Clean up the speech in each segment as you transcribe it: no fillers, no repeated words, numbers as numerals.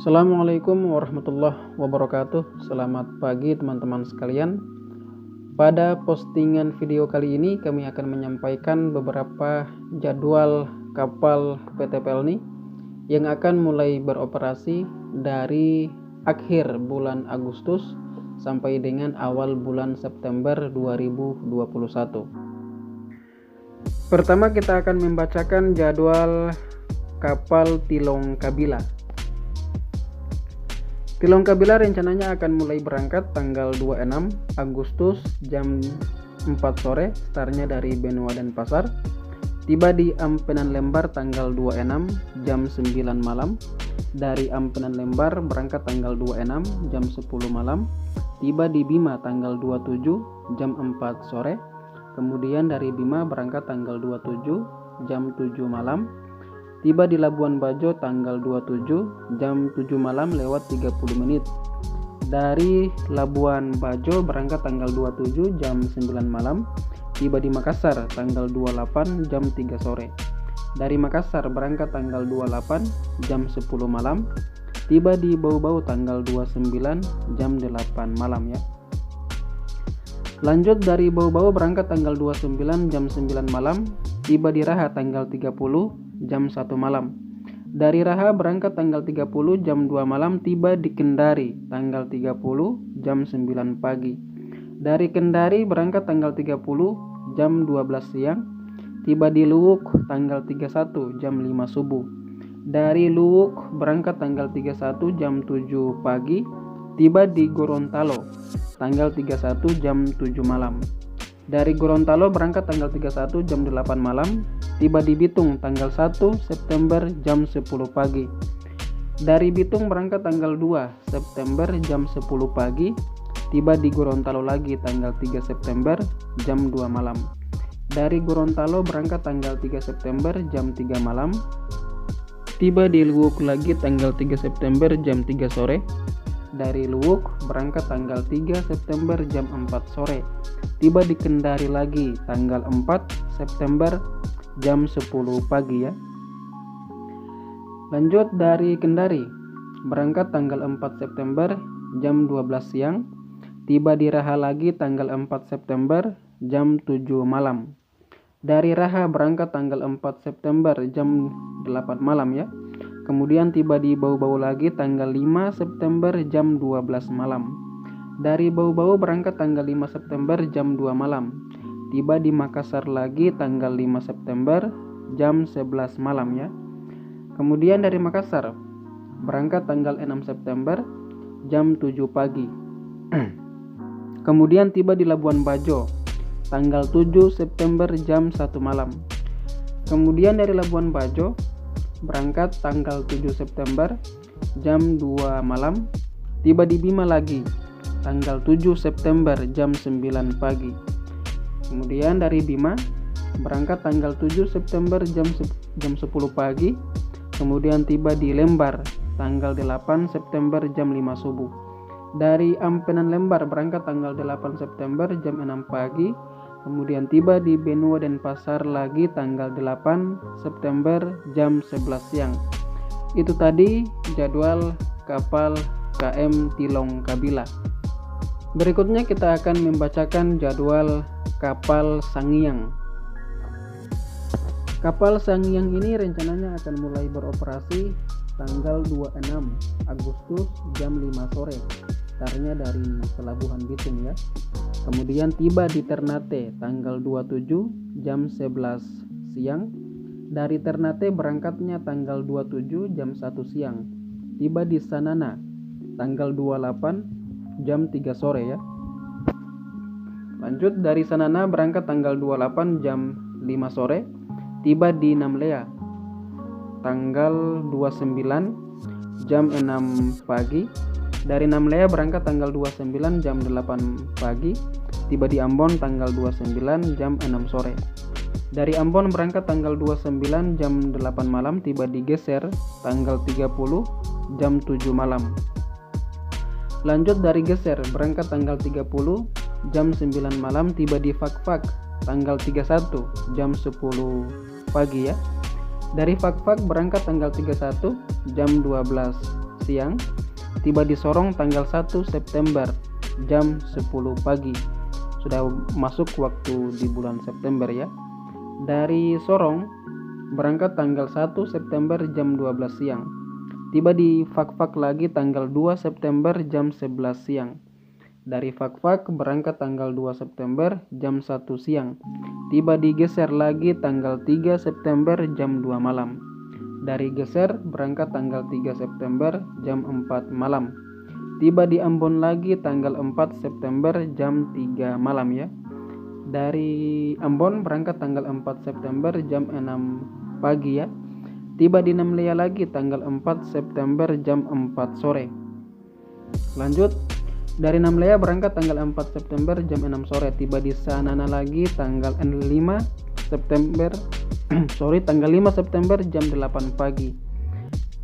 Assalamualaikum warahmatullahi wabarakatuh. Selamat pagi teman-teman sekalian. Pada postingan video kali ini kami akan menyampaikan beberapa jadwal kapal PT Pelni yang akan mulai beroperasi dari akhir bulan Agustus sampai dengan awal bulan September 2021. Pertama kita akan membacakan jadwal kapal Tilong Kabila. Tilong Kabila rencananya akan mulai berangkat tanggal 26 Agustus jam 4 sore, startnya dari Benua Denpasar. Tiba di Ampenan Lembar tanggal 26 jam 9 malam. Dari Ampenan Lembar berangkat tanggal 26 jam 10 malam. Tiba di Bima tanggal 27 jam 4 sore. Kemudian dari Bima berangkat tanggal 27 jam 7 malam. Tiba di Labuan Bajo tanggal 27 jam 7 malam lewat 30 menit. Dari Labuan Bajo berangkat tanggal 27 jam 9 malam. Tiba di Makassar tanggal 28 jam 3 sore. Dari Makassar berangkat tanggal 28 jam 10 malam. Tiba di Bau-Bau tanggal 29 jam 8 malam ya. Lanjut dari Bau-Bau berangkat tanggal 29 jam 9 malam. Tiba di Raha tanggal 30 jam 1 malam. Dari Raha berangkat tanggal 30 jam 2 malam. Tiba di Kendari tanggal 30 jam 9 pagi. Dari Kendari berangkat tanggal 30 jam 12 siang. Tiba di Luwuk tanggal 31 jam 5 subuh. Dari Luwuk berangkat tanggal 31 jam 7 pagi. Tiba di Gorontalo tanggal 31 jam 7 malam. Dari Gorontalo berangkat tanggal 31 jam 8 malam. Tiba di Bitung tanggal 1 September jam 10 pagi. Dari Bitung berangkat tanggal 2 September jam 10 pagi. Tiba di Gorontalo lagi tanggal 3 September jam 2 malam. Dari Gorontalo berangkat tanggal 3 September jam 3 malam. Tiba di Luwuk lagi tanggal 3 September jam 3 sore. Dari Luwuk berangkat tanggal 3 September jam 4 sore. Tiba di Kendari lagi tanggal 4 September jam 10 pagi ya. Lanjut dari Kendari berangkat tanggal 4 September jam 12 siang. Tiba di Raha lagi tanggal 4 September jam 7 malam. Dari Raha berangkat tanggal 4 September jam 8 malam ya. Kemudian tiba di Bau-Bau lagi tanggal 5 September jam 12 malam. Dari Bau-Bau berangkat tanggal 5 September jam 2 malam. Tiba di Makassar lagi tanggal 5 September jam 11 malam ya. Kemudian dari Makassar berangkat tanggal 6 September jam 7 pagi. Kemudian tiba di Labuan Bajo tanggal 7 September jam 1 malam. Kemudian dari Labuan Bajo berangkat tanggal 7 September jam 2 malam. Tiba di Bima lagi tanggal 7 September jam 9 pagi. Kemudian dari Bima berangkat tanggal 7 September jam 10 pagi. Kemudian tiba di Lembar tanggal 8 September jam 5 subuh. Dari Ampenan Lembar berangkat tanggal 8 September jam 6 pagi. Kemudian tiba di Benua Denpasar lagi tanggal 8 September jam 11 siang. Itu tadi jadwal kapal KM Tilong Kabila. Berikutnya kita akan membacakan jadwal kapal Sangiang. Kapal Sangiang ini rencananya akan mulai beroperasi tanggal 26 Agustus jam 5 sore. Startnya dari Pelabuhan Bitung ya. Kemudian tiba di Ternate tanggal 27 jam 11 siang. Dari Ternate berangkatnya tanggal 27 jam 1 siang. Tiba di Sanana tanggal 28 jam 3 sore ya. Lanjut dari Sanana berangkat tanggal 28 jam 5 sore. Tiba di Namlea tanggal 29 jam 6 pagi. Dari Namlea berangkat tanggal 29 jam 8 pagi. Tiba di Ambon tanggal 29 jam 6 sore. Dari Ambon berangkat tanggal 29 jam 8 malam. Tiba di Geser tanggal 30 jam 7 malam. Lanjut dari Geser berangkat tanggal 30 jam 9 malam. Tiba di Fakfak tanggal 31 jam 10 pagi ya. Dari Fakfak berangkat tanggal 31 jam 12 siang. Tiba di Sorong tanggal 1 September jam 10 pagi. Sudah masuk waktu di bulan September ya. Dari Sorong berangkat tanggal 1 September jam 12 siang. Tiba di Fakfak lagi tanggal 2 September jam 11 siang. Dari Fakfak berangkat tanggal 2 September jam 1 siang. Tiba di Geser lagi tanggal 3 September jam 2 malam. Dari Geser berangkat tanggal 3 September jam 4 malam. Tiba di Ambon lagi tanggal 4 September jam 3 malam ya. Dari Ambon berangkat tanggal 4 September jam 6 pagi ya. Tiba di Namlea lagi tanggal 4 September jam 4 sore. Lanjut, dari Namlea berangkat tanggal 4 September jam 6 sore. Tiba di Sanana lagi tanggal 5 September tanggal 5 September jam 8 pagi.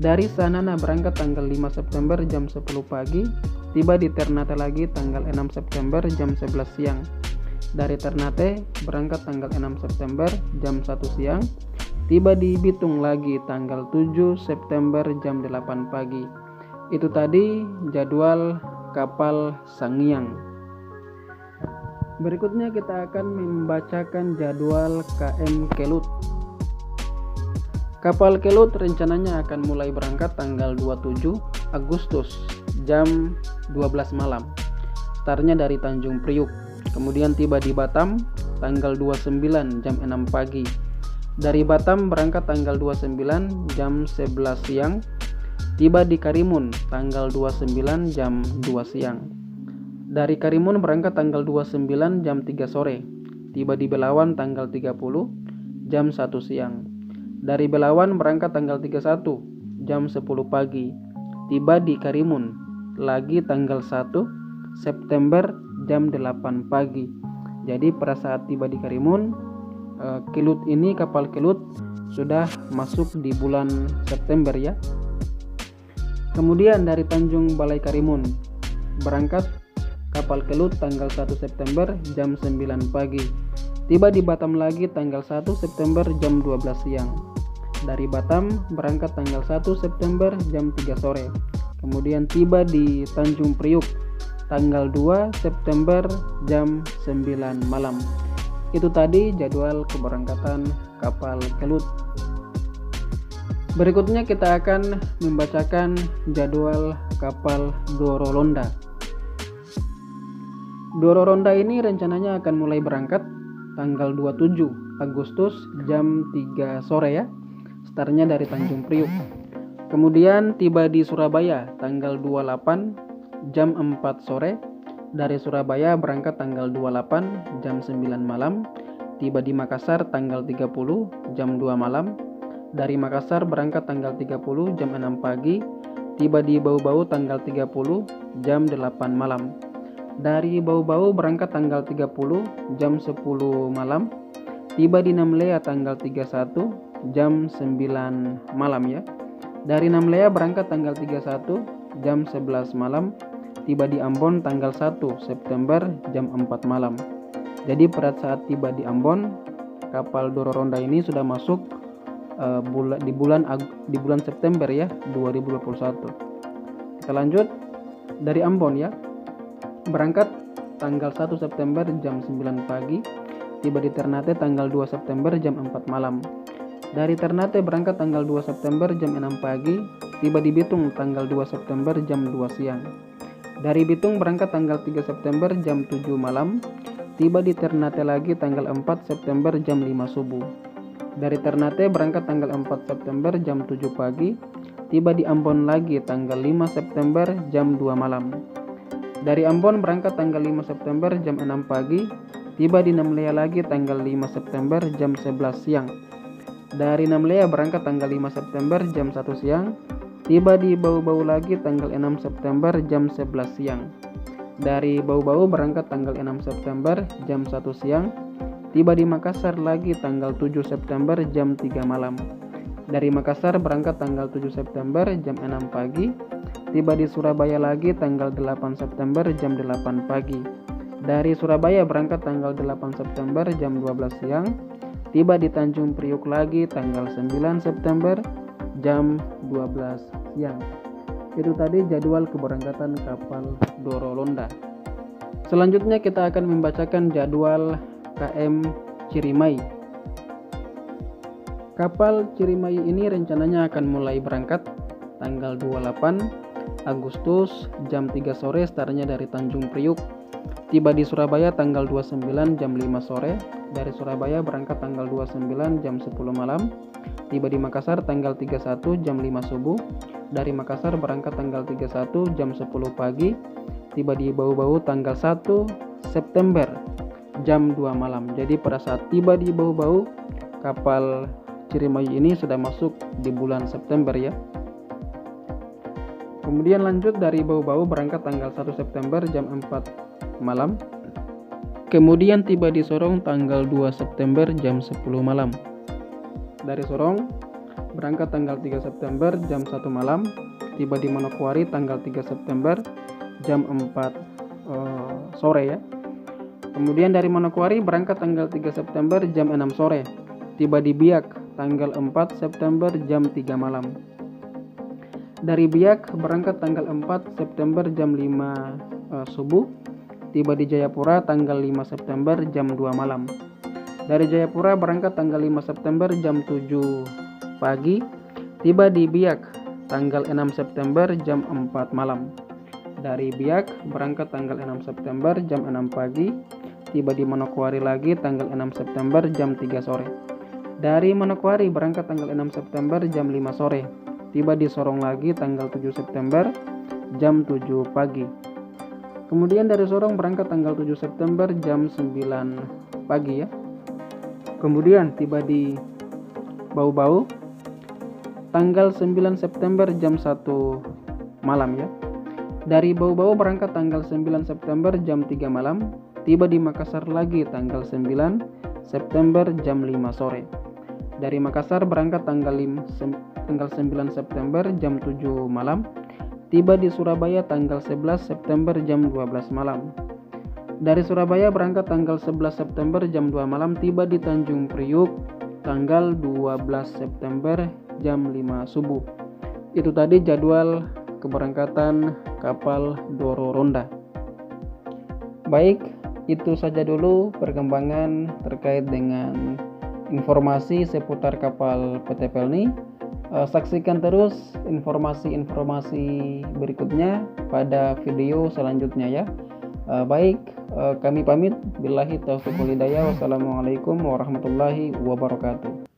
Dari Sanana berangkat tanggal 5 September jam 10 pagi. Tiba di Ternate lagi tanggal 6 September jam 11 siang. Dari Ternate berangkat tanggal 6 September jam 1 siang. Tiba di Bitung lagi tanggal 7 September jam 8 pagi. Itu tadi jadwal kapal Sangiang. Berikutnya kita akan membacakan jadwal KM Kelut. Kapal Kelut rencananya akan mulai berangkat tanggal 27 Agustus jam 12 malam. Startnya dari Tanjung Priuk. Kemudian tiba di Batam tanggal 29 jam 6 pagi. Dari Batam berangkat tanggal 29 jam 11 siang. Tiba di Karimun tanggal 29 jam 2 siang. Dari Karimun berangkat tanggal 29 jam 3 sore. Tiba di Belawan tanggal 30 jam 1 siang. Dari Belawan berangkat tanggal 31 jam 10 pagi. Tiba di Karimun lagi tanggal 1 September jam 8 pagi. Jadi pada saat tiba di Karimun, Kelut ini, kapal Kelut sudah masuk di bulan September ya. Kemudian dari Tanjung Balai Karimun berangkat kapal Kelut tanggal 1 September jam 9 pagi. Tiba di Batam lagi tanggal 1 September jam 12 siang. Dari Batam berangkat tanggal 1 September jam 3 sore. Kemudian tiba di Tanjung Priuk tanggal 2 September jam 9 malam. Itu tadi jadwal keberangkatan kapal Kelut. Berikutnya kita akan membacakan jadwal kapal Dororonda. Dororonda ini rencananya akan mulai berangkat tanggal 27 Agustus jam 3 sore ya. Startnya dari Tanjung Priuk. Kemudian tiba di Surabaya tanggal 28 jam 4 sore. Dari Surabaya berangkat tanggal 28 jam 9 malam. Tiba di Makassar tanggal 30 jam 2 malam. Dari Makassar berangkat tanggal 30 jam 6 pagi. Tiba di Bau-Bau tanggal 30 jam 8 malam. Dari Bau-Bau berangkat tanggal 30 jam 10 malam. Tiba di Namlea tanggal 31 jam 9 malam ya. Dari Namlea berangkat tanggal 31 jam 11 malam. Tiba di Ambon tanggal 1 September jam 4 malam. Jadi pada saat tiba di Ambon, kapal Dororonda ini sudah masuk di bulan September ya 2021. Kita lanjut dari Ambon ya. Berangkat tanggal 1 September jam 9 pagi. Tiba di Ternate tanggal 2 September jam 4 malam. Dari Ternate berangkat tanggal 2 September jam 6 pagi. Tiba di Bitung tanggal 2 September jam 2 siang. Dari Bitung berangkat tanggal 3 September jam 7 malam. Tiba di Ternate lagi tanggal 4 September jam 5 subuh. Dari Ternate berangkat tanggal 4 September jam 7 pagi. Tiba di Ambon lagi tanggal 5 September jam 2 malam. Dari Ambon berangkat tanggal 5 September jam 6 pagi. Tiba di Namlea lagi tanggal 5 September jam 11 siang. Dari Namlea berangkat tanggal 5 September jam 1 siang. Tiba di Bau-Bau lagi tanggal 6 September jam 11 siang. Dari Bau-Bau berangkat tanggal 6 September jam 1 siang. Tiba di Makassar lagi tanggal 7 September jam 3 malam. Dari Makassar berangkat tanggal 7 September jam 6 pagi. Tiba di Surabaya lagi tanggal 8 September jam 8 pagi. Dari Surabaya berangkat tanggal 8 September jam 12 siang. Tiba di Tanjung Priuk lagi tanggal 9 September jam 12 siang. Itu tadi jadwal keberangkatan kapal Doro Londa. Selanjutnya kita akan membacakan jadwal KM Cirimai. Kapal Cirimai ini rencananya akan mulai berangkat tanggal 28 Agustus jam 3 sore startnya dari Tanjung Priuk. Tiba di Surabaya tanggal 29 jam 5 sore. Dari Surabaya berangkat tanggal 29 jam 10 malam. Tiba di Makassar tanggal 31 jam 5 subuh. Dari Makassar berangkat tanggal 31 jam 10 pagi. Tiba di Bau-Bau tanggal 1 September jam 2 malam. Jadi pada saat tiba di Bau-Bau, kapal Cirimai ini sudah masuk di bulan September ya. Kemudian lanjut dari Bau-Bau berangkat tanggal 1 September jam 4 malam. Kemudian tiba di Sorong tanggal 2 September jam 10 malam. Dari Sorong berangkat tanggal 3 September jam 1 malam. Tiba di Manokwari tanggal 3 September jam 4 sore ya. Kemudian dari Manokwari berangkat tanggal 3 September jam 6 sore. Tiba di Biak tanggal 4 September jam 3 malam. Dari Biak berangkat tanggal 4 September jam 5 subuh. Tiba di Jayapura tanggal 5 September jam 2 malam. Dari Jayapura berangkat tanggal 5 September jam 7 pagi. Tiba di Biak tanggal 6 September jam 4 malam. Dari Biak berangkat tanggal 6 September jam 6 pagi. Tiba di Manokwari lagi tanggal 6 September jam 3 sore. Dari Manokwari berangkat tanggal 6 September jam 5 sore. Tiba di Sorong lagi tanggal 7 September jam 7 pagi. Kemudian dari Sorong berangkat tanggal 7 September jam 9 pagi ya. Kemudian tiba di Bau-Bau tanggal 9 September jam 1 malam ya. Dari Bau-Bau berangkat tanggal 9 September jam 3 malam. Tiba di Makassar lagi tanggal 9 September jam 5 sore. Dari Makassar berangkat tanggal 9 September jam 7 malam. Tiba di Surabaya tanggal 11 September jam 12 malam. Dari Surabaya berangkat tanggal 11 September jam 2 malam. Tiba di Tanjung Priuk tanggal 12 September jam 5 subuh. Itu tadi jadwal keberangkatan kapal Doro Ronda. Baik, itu saja dulu perkembangan terkait dengan informasi seputar kapal PT Pelni. Saksikan terus informasi-informasi berikutnya pada video selanjutnya ya. Baik, kami pamit. Billahi taufiq wal hidayah. Wassalamualaikum warahmatullahi wabarakatuh.